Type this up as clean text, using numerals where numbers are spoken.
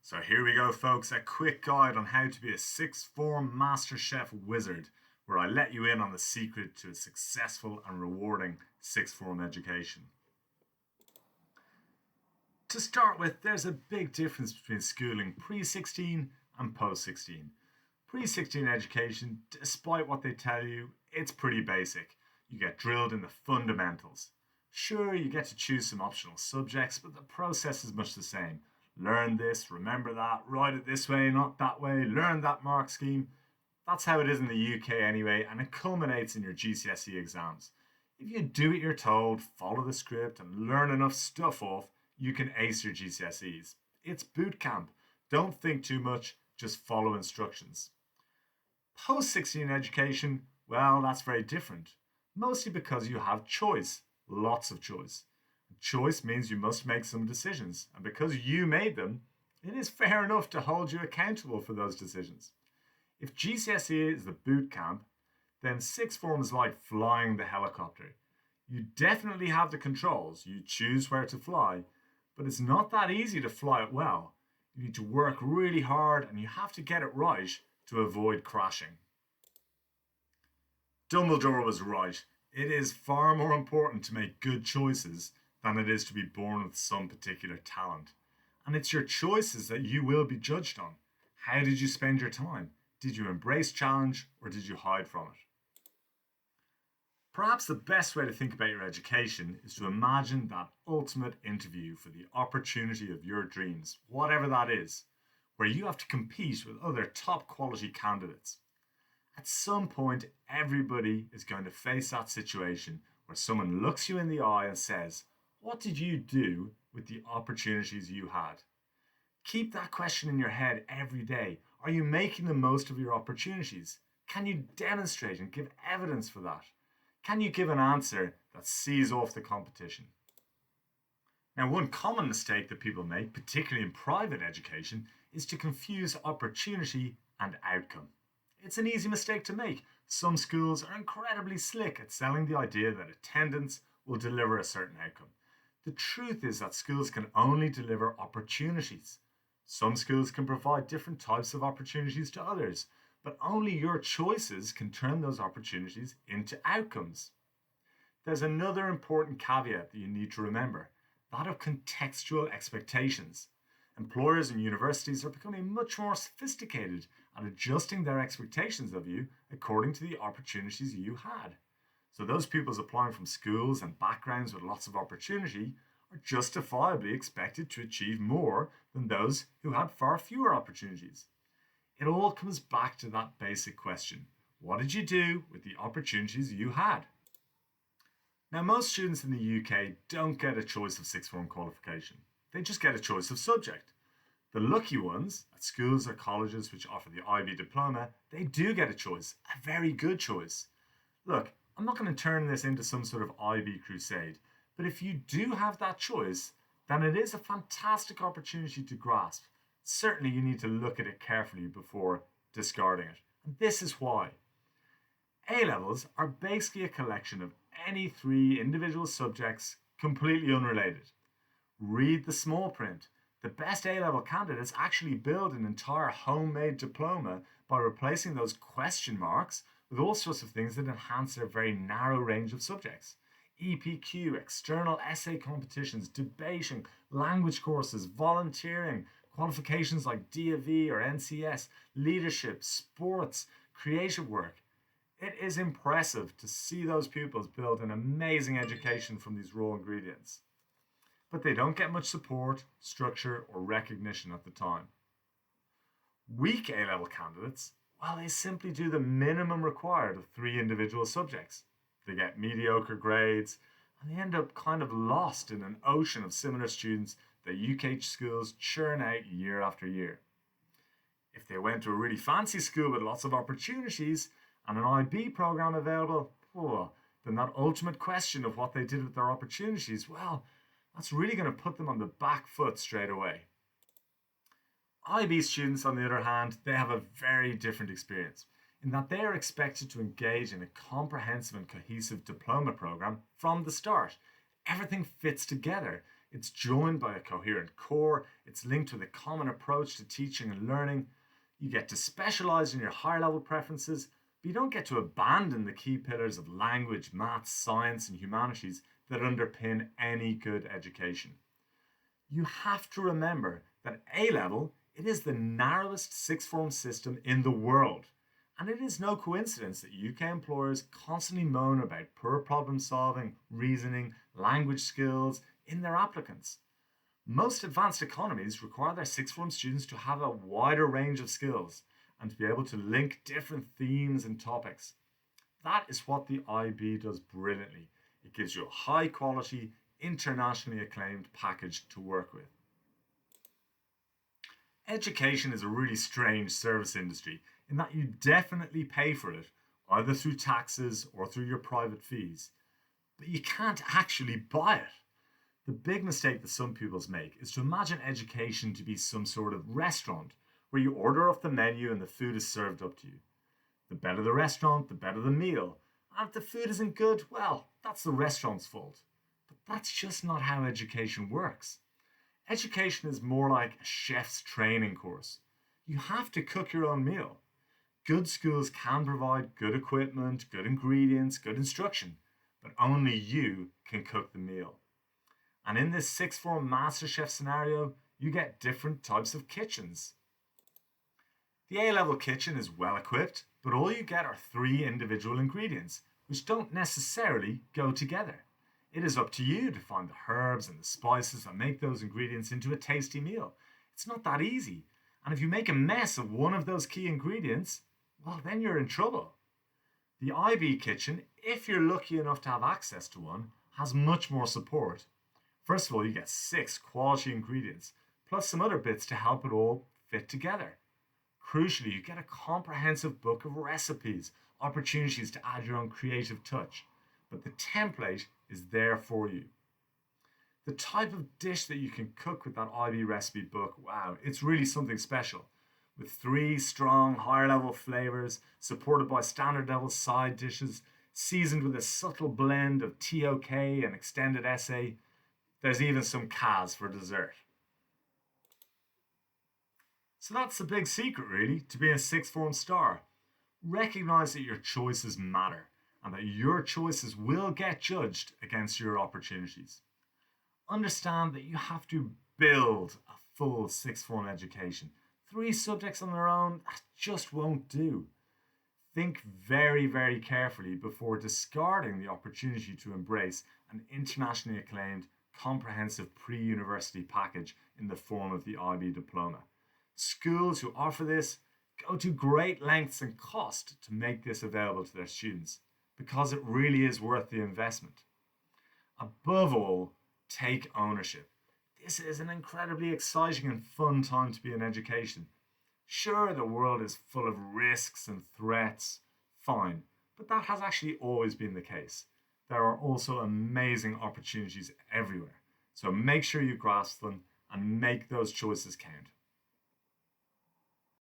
So here we go, folks, a quick guide on how to be a Sixth Form Masterchef wizard, where I let you in on the secret to a successful and rewarding Sixth Form education. To start with, there's a big difference between schooling pre-16 and post-16. Pre-16 education, despite what they tell you, it's pretty basic. You get drilled in the fundamentals. Sure, you get to choose some optional subjects, but the process is much the same. Learn this, remember that, write it this way, not that way, learn that mark scheme. That's how it is in the UK anyway, and it culminates in your GCSE exams. If you do what you're told, follow the script, and learn enough stuff off, you can ace your GCSEs. It's bootcamp. Don't think too much, just follow instructions. Post 16 education, well, that's very different. Mostly because you have choice, lots of choice. Choice means you must make some decisions, and because you made them, it is fair enough to hold you accountable for those decisions. If GCSE is the boot camp, then sixth form is like flying the helicopter. You definitely have the controls, you choose where to fly, but it's not that easy to fly it well. You need to work really hard and you have to get it right to avoid crashing. Dumbledore was right. It is far more important to make good choices than it is to be born with some particular talent. And it's your choices that you will be judged on. How did you spend your time? Did you embrace challenge or did you hide from it? Perhaps the best way to think about your education is to imagine that ultimate interview for the opportunity of your dreams, whatever that is, where you have to compete with other top quality candidates. At some point, everybody is going to face that situation where someone looks you in the eye and says, "What did you do with the opportunities you had?" Keep that question in your head every day. Are you making the most of your opportunities? Can you demonstrate and give evidence for that? Can you give an answer that sees off the competition? Now, one common mistake that people make, particularly in private education, is to confuse opportunity and outcome. It's an easy mistake to make. Some schools are incredibly slick at selling the idea that attendance will deliver a certain outcome. The truth is that schools can only deliver opportunities. Some schools can provide different types of opportunities to others, but only your choices can turn those opportunities into outcomes. There's another important caveat that you need to remember, that of contextual expectations. Employers and universities are becoming much more sophisticated at adjusting their expectations of you according to the opportunities you had. So those pupils applying from schools and backgrounds with lots of opportunity are justifiably expected to achieve more than those who had far fewer opportunities. It all comes back to that basic question. What did you do with the opportunities you had? Now, most students in the UK don't get a choice of sixth form qualification. They just get a choice of subject. The lucky ones, at schools or colleges which offer the IB diploma, they do get a choice, a very good choice. Look, I'm not going to turn this into some sort of IB crusade, but if you do have that choice, then it is a fantastic opportunity to grasp. Certainly you need to look at it carefully before discarding it. And this is why. A-levels are basically a collection of any three individual subjects completely unrelated. Read the small print. The best A-level candidates actually build an entire homemade diploma by replacing those question marks with all sorts of things that enhance their very narrow range of subjects. EPQ, external essay competitions, debating, language courses, volunteering, qualifications like DAV or NCS, leadership, sports, creative work. It is impressive to see those pupils build an amazing education from these raw ingredients. But they don't get much support, structure, or recognition at the time. Weak A-level candidates, well, they simply do the minimum required of three individual subjects. They get mediocre grades, and they end up kind of lost in an ocean of similar students that UK schools churn out year after year. If they went to a really fancy school with lots of opportunities and an IB program available, then that ultimate question of what they did with their opportunities, well, that's really going to put them on the back foot straight away. IB students, on the other hand, they have a very different experience in that they are expected to engage in a comprehensive and cohesive diploma program from the start. Everything fits together. It's joined by a coherent core, it's linked with a common approach to teaching and learning. You get to specialize in your higher level preferences, but you don't get to abandon the key pillars of language, maths, science, and humanities that underpin any good education. You have to remember that A level, it is the narrowest sixth form system in the world. And it is no coincidence that UK employers constantly moan about poor problem solving, reasoning, language skills in their applicants. Most advanced economies require their sixth form students to have a wider range of skills and to be able to link different themes and topics. That is what the IB does brilliantly. It gives you a high quality, internationally acclaimed package to work with. Education is a really strange service industry in that you definitely pay for it, either through taxes or through your private fees, but you can't actually buy it. The big mistake that some pupils make is to imagine education to be some sort of restaurant where you order off the menu and the food is served up to you. The better the restaurant, the better the meal. And if the food isn't good, well, that's the restaurant's fault. But that's just not how education works. Education is more like a chef's training course. You have to cook your own meal. Good schools can provide good equipment, good ingredients, good instruction, but only you can cook the meal. And in this sixth form Masterchef scenario, you get different types of kitchens. The A-level kitchen is well equipped, but all you get are 3 individual ingredients, which don't necessarily go together. It is up to you to find the herbs and the spices that make those ingredients into a tasty meal. It's not that easy. And if you make a mess of one of those key ingredients, well, then you're in trouble. The IB kitchen, if you're lucky enough to have access to one, has much more support. First of all, you get 6 quality ingredients, plus some other bits to help it all fit together. Crucially, you get a comprehensive book of recipes, opportunities to add your own creative touch, but the template is there for you. The type of dish that you can cook with that IB recipe book, wow, it's really something special. With 3 strong, higher level flavors, supported by standard level side dishes, seasoned with a subtle blend of TOK and extended essay, there's even some Kaz for dessert. So that's the big secret, really, to being a sixth form star. Recognize that your choices matter and that your choices will get judged against your opportunities. Understand that you have to build a full sixth form education. 3 subjects on their own just won't do. Think very, very carefully before discarding the opportunity to embrace an internationally acclaimed comprehensive pre-university package in the form of the IB diploma. Schools who offer this go to great lengths and cost to make this available to their students because it really is worth the investment. Above all, take ownership. This is an incredibly exciting and fun time to be in education. Sure, the world is full of risks and threats, fine, but that has actually always been the case. There are also amazing opportunities everywhere, so make sure you grasp them and make those choices count.